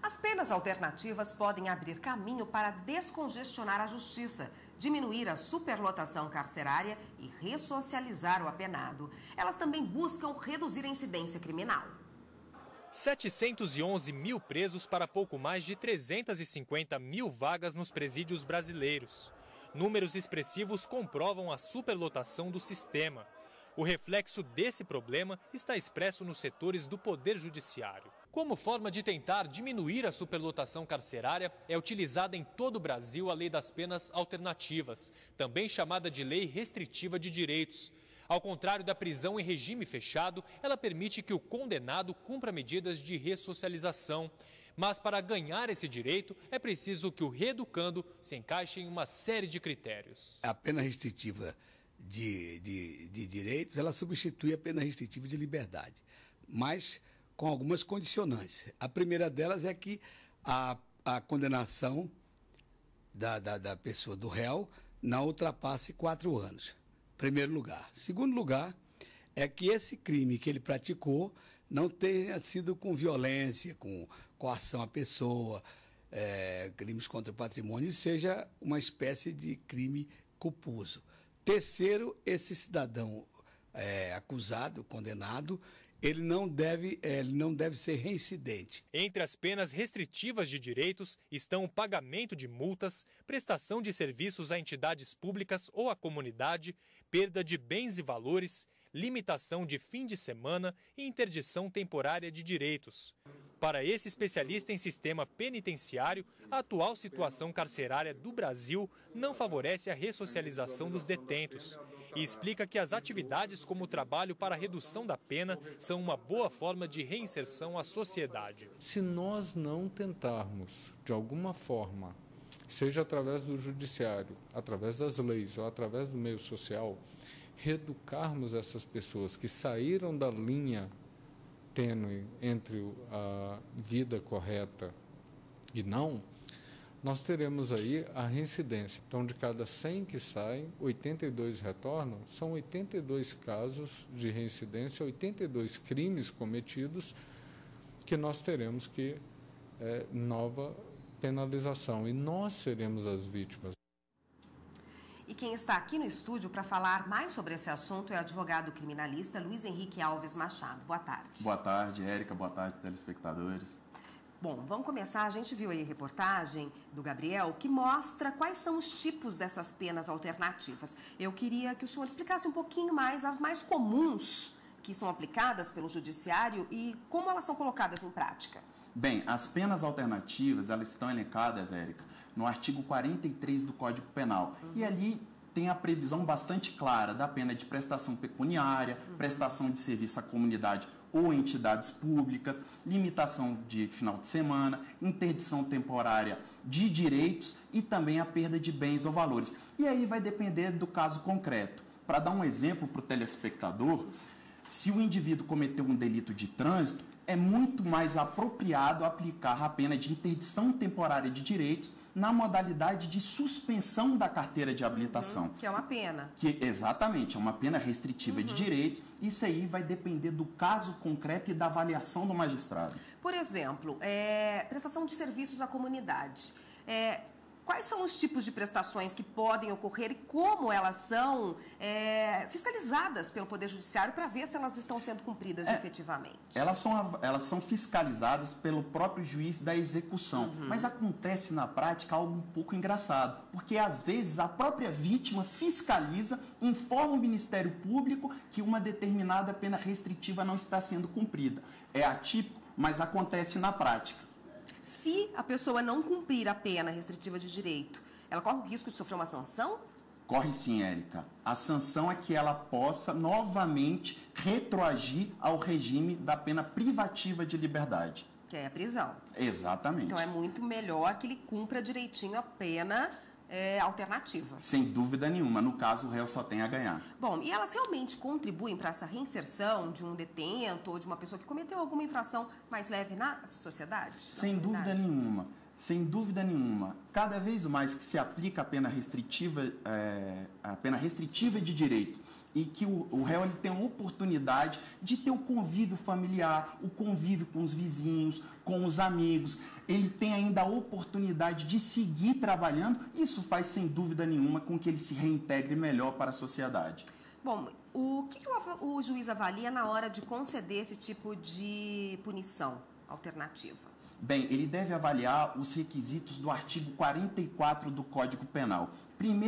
As penas alternativas podem abrir caminho para descongestionar a justiça, diminuir a superlotação carcerária e ressocializar o apenado. Elas também buscam reduzir a incidência criminal. 711 mil presos para pouco mais de 350 mil vagas nos presídios brasileiros. Números expressivos comprovam a superlotação do sistema. O reflexo desse problema está expresso nos setores do Poder Judiciário. Como forma de tentar diminuir a superlotação carcerária, é utilizada em todo o Brasil a Lei das Penas Alternativas, também chamada de Lei Restritiva de Direitos. Ao contrário da prisão em regime fechado, ela permite que o condenado cumpra medidas de ressocialização. Mas para ganhar esse direito, é preciso que o reeducando se encaixe em uma série de critérios. A pena restritiva de direitos, ela substitui a pena restritiva de liberdade, mas com algumas condicionantes. A primeira delas é que a condenação da pessoa, do réu, não ultrapasse 4 anos. Primeiro lugar. Segundo lugar, é que esse crime que ele praticou não tenha sido com violência, com coação à pessoa, crimes contra o patrimônio, e seja uma espécie de crime culposo. Terceiro, esse cidadão acusado, condenado, ele não deve ser reincidente. Entre as penas restritivas de direitos estão o pagamento de multas, prestação de serviços a entidades públicas ou à comunidade, perda de bens e valores, limitação de fim de semana e interdição temporária de direitos. Para esse especialista em sistema penitenciário, a atual situação carcerária do Brasil não favorece a ressocialização dos detentos e explica que as atividades como o trabalho para a redução da pena são uma boa forma de reinserção à sociedade. Se nós não tentarmos, de alguma forma, seja através do judiciário, através das leis ou através do meio social, reeducarmos essas pessoas que saíram da linha tênue entre a vida correta e não, nós teremos aí a reincidência. Então, de cada 100 que saem, 82 retornam, são 82 casos de reincidência, 82 crimes cometidos que nós teremos que nova penalização, e nós seremos as vítimas. E quem está aqui no estúdio para falar mais sobre esse assunto é o advogado criminalista Luiz Henrique Alves Machado. Boa tarde. Boa tarde, Érica. Boa tarde, telespectadores. Bom, vamos começar. A gente viu aí a reportagem do Gabriel que mostra quais são os tipos dessas penas alternativas. Eu queria que o senhor explicasse um pouquinho mais as mais comuns que são aplicadas pelo judiciário e como elas são colocadas em prática. Bem, as penas alternativas, elas estão elencadas, Érica, no artigo 43 do Código Penal. E ali tem a previsão bastante clara da pena de prestação pecuniária, prestação de serviço à comunidade ou entidades públicas, limitação de final de semana, interdição temporária de direitos e também a perda de bens ou valores. E aí vai depender do caso concreto. Para dar um exemplo para o telespectador, se o indivíduo cometeu um delito de trânsito, é muito mais apropriado aplicar a pena de interdição temporária de direitos na modalidade de suspensão da carteira de habilitação. Que é uma pena. Exatamente, é uma pena restritiva de direitos. Isso aí vai depender do caso concreto e da avaliação do magistrado. Por exemplo, prestação de serviços à comunidade. Quais são os tipos de prestações que podem ocorrer e como elas são fiscalizadas pelo Poder Judiciário para ver se elas estão sendo cumpridas efetivamente? Elas são fiscalizadas pelo próprio juiz da execução, mas acontece na prática algo um pouco engraçado, porque às vezes a própria vítima fiscaliza, informa o Ministério Público que uma determinada pena restritiva não está sendo cumprida. É atípico, mas acontece na prática. Se a pessoa não cumprir a pena restritiva de direito, ela corre o risco de sofrer uma sanção? Corre sim, Érica. A sanção é que ela possa novamente retroagir ao regime da pena privativa de liberdade. Que é a prisão. Exatamente. Então é muito melhor que ele cumpra direitinho a pena alternativa. Sem dúvida nenhuma. No caso, o réu só tem a ganhar. Bom, e elas realmente contribuem para essa reinserção de um detento ou de uma pessoa que cometeu alguma infração mais leve na sociedade? Sem dúvida nenhuma. Sem dúvida nenhuma. Cada vez mais que se aplica a pena restritiva de direito e que o réu ele tem a oportunidade de ter o convívio familiar, o convívio com os vizinhos, com os amigos, ele tem ainda a oportunidade de seguir trabalhando, isso faz sem dúvida nenhuma com que ele se reintegre melhor para a sociedade. Bom, o que o juiz avalia na hora de conceder esse tipo de punição alternativa? Bem, ele deve avaliar os requisitos do artigo 44 do Código Penal. Primeiro,